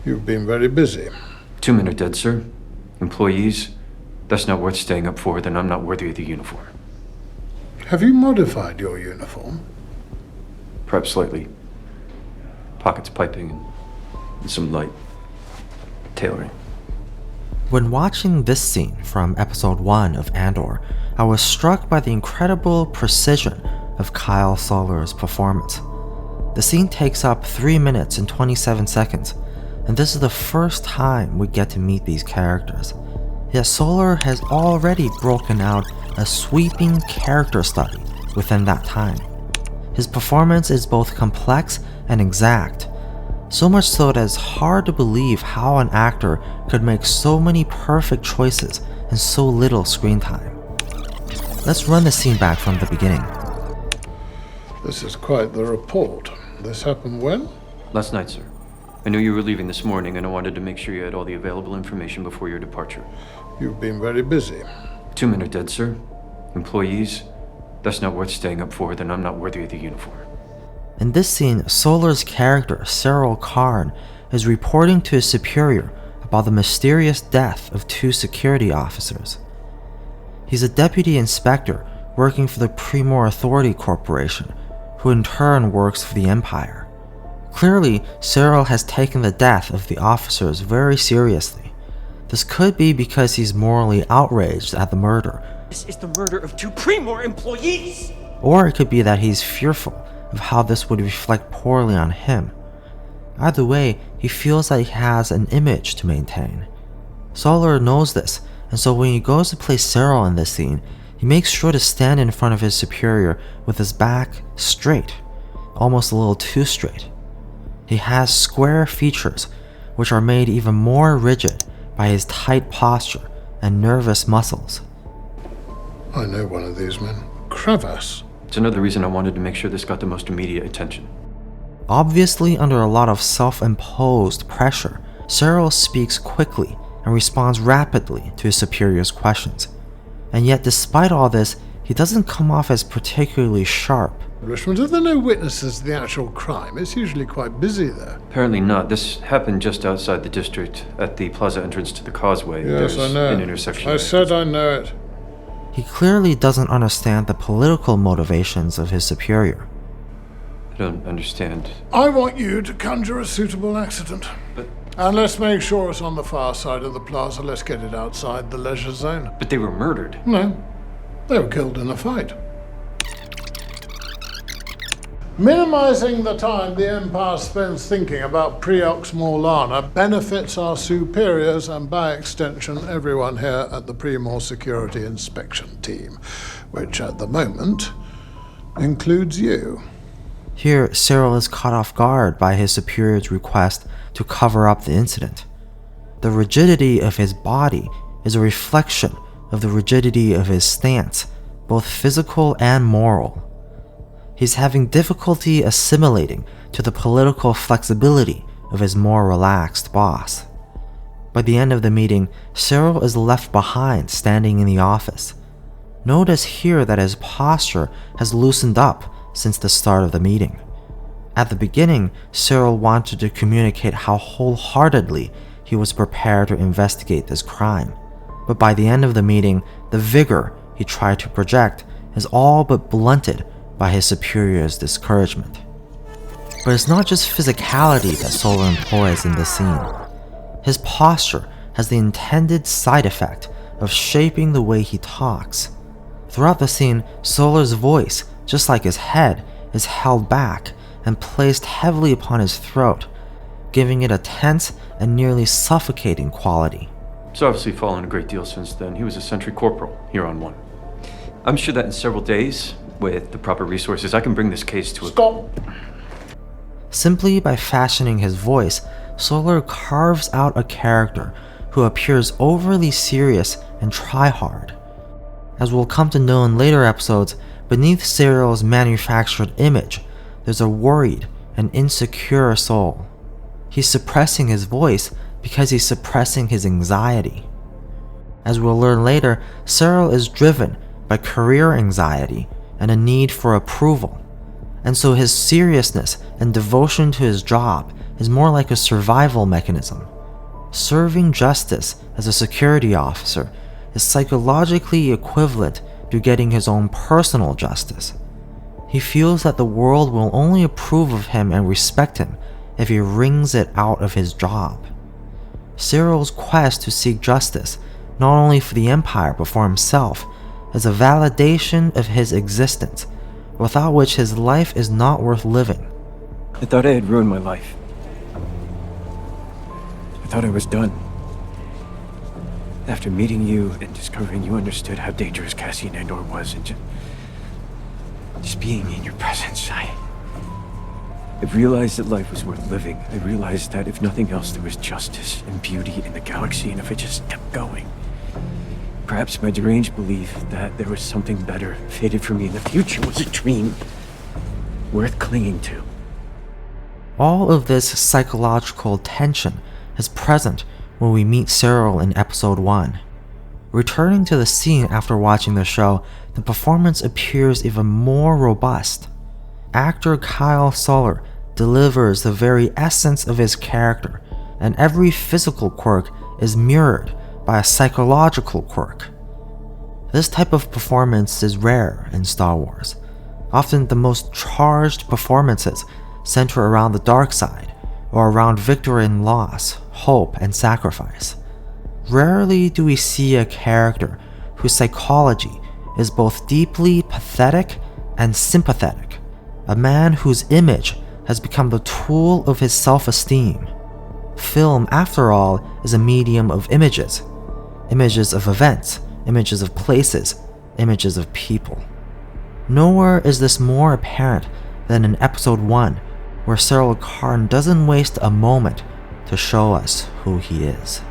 You've been very busy. 2 men are dead, sir. Employees. That's not worth staying up for, then I'm not worthy of the uniform. Have you modified your uniform? Perhaps slightly. Pockets piping and some light tailoring. When watching this scene from episode 1 of Andor, I was struck by the incredible precision of Kyle Solar's performance. The scene takes up 3 minutes and 27 seconds, and this is the first time we get to meet these characters. Yet Solar has already broken out a sweeping character study within that time. His performance is both complex and exact, so much so that it's hard to believe how an actor could make so many perfect choices in so little screen time. Let's run the scene back from the beginning. This is quite the report. This happened when? Last night, sir. I knew you were leaving this morning and I wanted to make sure you had all the available information before your departure. You've been very busy. 2 men are dead, sir. Employees. That's not worth staying up for, then I'm not worthy of the uniform. In this scene, Solar's character, Syril Karn, is reporting to his superior about the mysterious death of 2 security officers. He's a deputy inspector working for the Primor Authority Corporation, who in turn works for the Empire. Clearly, Syril has taken the death of the officers very seriously. This could be because he's morally outraged at the murder. This is the murder of 2 Primor employees! Or it could be that he's fearful of how this would reflect poorly on him. Either way, he feels that he has an image to maintain. Solar knows this, and so when he goes to play Syril in this scene, he makes sure to stand in front of his superior with his back straight, almost a little too straight. He has square features, which are made even more rigid by his tight posture and nervous muscles. I know one of these men. Crevasse. It's another reason I wanted to make sure this got the most immediate attention. Obviously under a lot of self-imposed pressure, Syril speaks quickly and responds rapidly to his superior's questions. And yet despite all this, he doesn't come off as particularly sharp. Richmond, are there no witnesses to the actual crime? It's usually quite busy there. Apparently not. This happened just outside the district, at the plaza entrance to the causeway. Yes, There's I know. an intersection. I said I know it. He clearly doesn't understand the political motivations of his superior. I don't understand. I want you to conjure a suitable accident. And let's make sure it's on the far side of the plaza. Let's get it outside the leisure zone. But they were murdered. No, they were killed in a fight. Minimizing the time the Empire spends thinking about Preox Morlana benefits our superiors and by extension everyone here at the Primor Security Inspection Team, which at the moment includes you. Here, Syril is caught off guard by his superior's request to cover up the incident. The rigidity of his body is a reflection of the rigidity of his stance, both physical and moral. He's having difficulty assimilating to the political flexibility of his more relaxed boss. By the end of the meeting, Syril is left behind standing in the office. Notice here that his posture has loosened up since the start of the meeting. At the beginning, Syril wanted to communicate how wholeheartedly he was prepared to investigate this crime. But by the end of the meeting, the vigor he tried to project is all but blunted by his superior's discouragement. But it's not just physicality that Solar employs in this scene. His posture has the intended side effect of shaping the way he talks. Throughout the scene, Solar's voice, just like his head, is held back and placed heavily upon his throat, giving it a tense and nearly suffocating quality. It's obviously fallen a great deal since then. He was a sentry corporal here on 1. I'm sure that in several days, with the proper resources, I can bring this case to a... Stop! Simply by fashioning his voice, Solar carves out a character who appears overly serious and try-hard. As we'll come to know in later episodes, beneath Syril's manufactured image, there's a worried and insecure soul. He's suppressing his voice because he's suppressing his anxiety. As we'll learn later, Syril is driven by career anxiety and a need for approval, and so his seriousness and devotion to his job is more like a survival mechanism. Serving justice as a security officer is psychologically equivalent to getting his own personal justice. He feels that the world will only approve of him and respect him if he wrings it out of his job. Syril's quest to seek justice, not only for the Empire but for himself, is a validation of his existence, without which his life is not worth living. I thought I had ruined my life. I thought I was done. After meeting you and discovering you understood how dangerous Cassian Andor was, and just being in your presence, I realized that life was worth living. I realized that if nothing else, there was justice and beauty in the galaxy, and if it just kept going, perhaps my deranged belief that there was something better fated for me in the future was a dream worth clinging to. All of this psychological tension is present when we meet Syril in episode 1. Returning to the scene after watching the show, the performance appears even more robust. Actor Kyle Soller delivers the very essence of his character, and every physical quirk is mirrored by a psychological quirk. This type of performance is rare in Star Wars. Often the most charged performances center around the dark side, or around victory and loss, hope and sacrifice. Rarely do we see a character whose psychology is both deeply pathetic and sympathetic, a man whose image has become the tool of his self-esteem. Film, after all, is a medium of images. Images of events, images of places, images of people. Nowhere is this more apparent than in episode 1, where Syril Karn doesn't waste a moment to show us who he is.